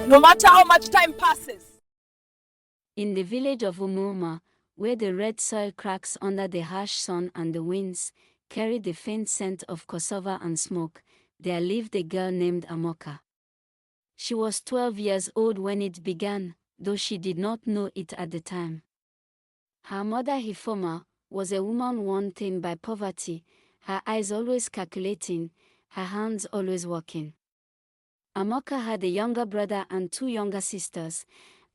no matter how much time passes. In the village of Umuma, where the red soil cracks under the harsh sun and the winds carried the faint scent of cassava and smoke, there lived a girl named Amoka. She was 12 years old when it began, though she did not know it at the time. Her mother Hifoma was a woman worn thin by poverty, her eyes always calculating, her hands always working. Amoka had a younger brother and 2 younger sisters,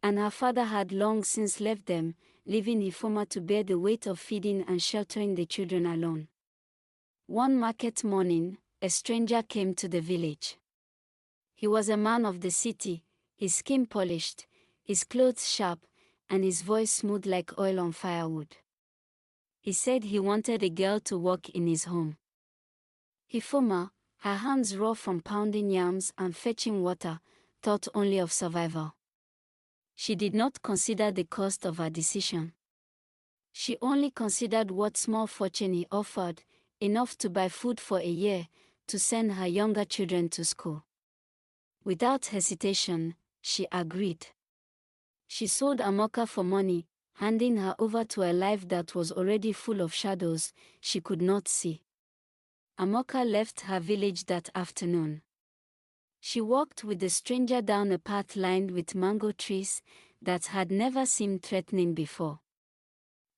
and her father had long since left them, leaving Hifoma to bear the weight of feeding and sheltering the children alone. One market morning, a stranger came to the village. He was a man of the city, his skin polished, his clothes sharp, and his voice smooth like oil on firewood. He said he wanted a girl to work in his home. Hifoma, her hands raw from pounding yams and fetching water, thought only of survival. She did not consider the cost of her decision. She only considered what small fortune he offered, enough to buy food for a year, to send her younger children to school. Without hesitation, she agreed. She sold Amoka for money, handing her over to a life that was already full of shadows she could not see. Amoka left her village that afternoon. She walked with the stranger down a path lined with mango trees that had never seemed threatening before.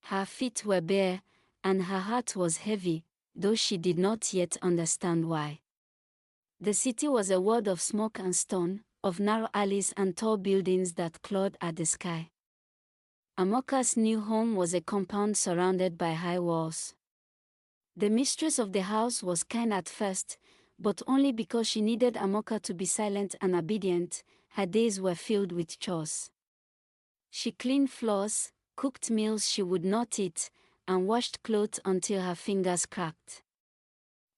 Her feet were bare, and her heart was heavy, though she did not yet understand why. The city was a world of smoke and stone, of narrow alleys and tall buildings that clawed at the sky. Amoka's new home was a compound surrounded by high walls. The mistress of the house was kind at first, but only because she needed Amoka to be silent and obedient. Her days were filled with chores. She cleaned floors, cooked meals she would not eat, and washed clothes until her fingers cracked.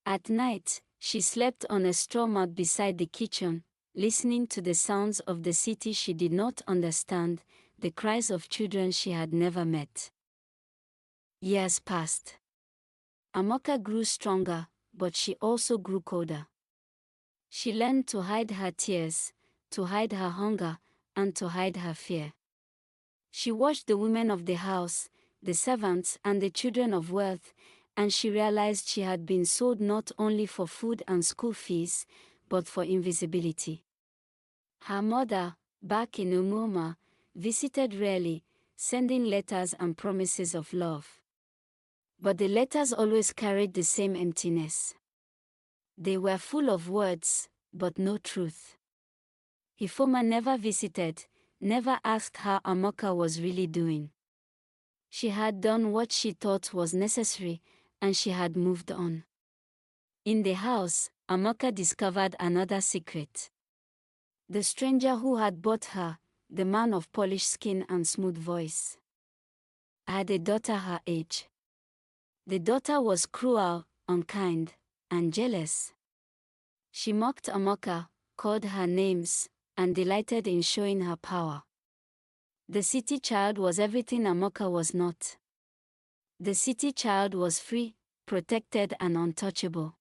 At night, she slept on a straw mat beside the kitchen, listening to the sounds of the city she did not understand, the cries of children she had never met. Years passed. Amoka grew stronger, but she also grew colder. She learned to hide her tears, to hide her hunger, and to hide her fear. She watched the women of the house, the servants and the children of wealth, and she realized she had been sold not only for food and school fees, but for invisibility. Her mother, back in Umuma, visited rarely, sending letters and promises of love. But the letters always carried the same emptiness. They were full of words, but no truth. Hifoma never visited, never asked how Amoka was really doing. She had done what she thought was necessary, and she had moved on. In the house, Amoka discovered another secret. The stranger who had bought her, the man of polished skin and smooth voice, had a daughter her age. The daughter was cruel, unkind, and jealous. She mocked Amoka, called her names, and delighted in showing her power. The city child was everything Amoka was not. The city child was free, protected and untouchable.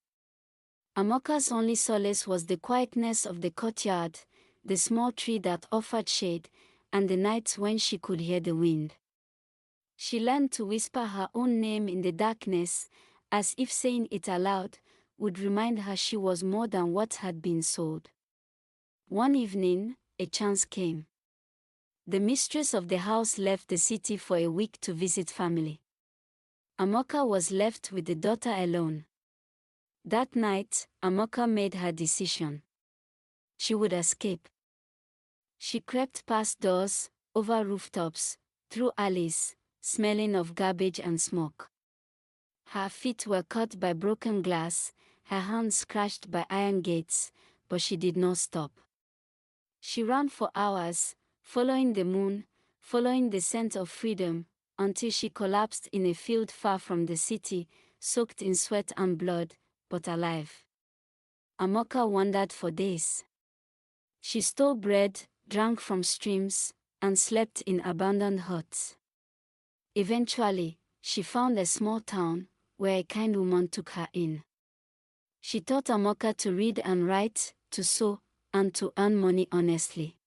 Amoka's only solace was the quietness of the courtyard, the small tree that offered shade, and the nights when she could hear the wind. She learned to whisper her own name in the darkness, as if saying it aloud would remind her she was more than what had been sold. One evening, a chance came. The mistress of the house left the city for a week to visit family. Amoka was left with the daughter alone. That night, Amoka made her decision. She would escape. She crept past doors, over rooftops, through alleys, smelling of garbage and smoke. Her feet were cut by broken glass, her hands scratched by iron gates, but she did not stop. She ran for hours, following the moon, following the scent of freedom, until she collapsed in a field far from the city, soaked in sweat and blood, but alive. Amoka wandered for days. She stole bread, drank from streams, and slept in abandoned huts. Eventually, she found a small town, where a kind woman took her in. She taught Amoka to read and write, to sew, and to earn money honestly.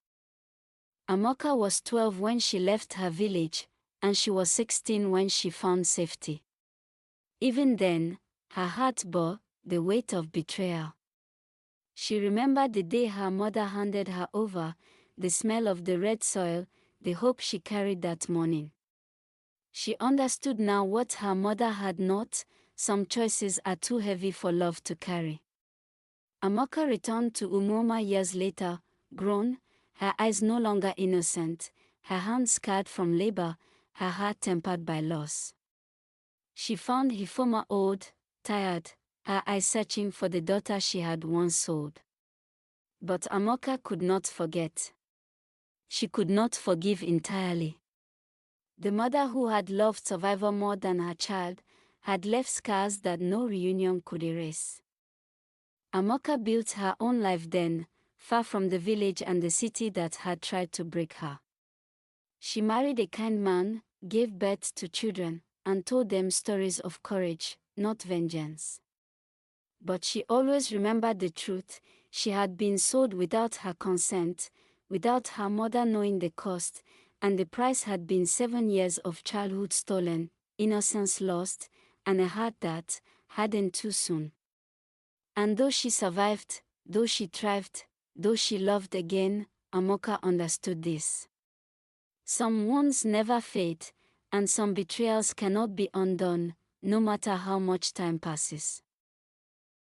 Amoka was 12 when she left her village, and she was 16 when she found safety. Even then, her heart bore the weight of betrayal. She remembered the day her mother handed her over, the smell of the red soil, the hope she carried that morning. She understood now what her mother had not: some choices are too heavy for love to carry. Amoka returned to Umoma years later, grown, her eyes no longer innocent, her hands scarred from labor, her heart tempered by loss. She found Hifoma old, tired, her eyes searching for the daughter she had once sold. But Amoka could not forget. She could not forgive entirely. The mother who had loved Survivor more than her child had left scars that no reunion could erase. Amoka built her own life then, far from the village and the city that had tried to break her. She married a kind man, gave birth to children, and told them stories of courage, not vengeance. But she always remembered the truth: she had been sold without her consent, without her mother knowing the cost, and the price had been 7 years of childhood stolen, innocence lost, and a heart that hardened too soon. And though she survived, though she thrived, though she loved again, Amoka understood this. Some wounds never fade, and some betrayals cannot be undone, no matter how much time passes.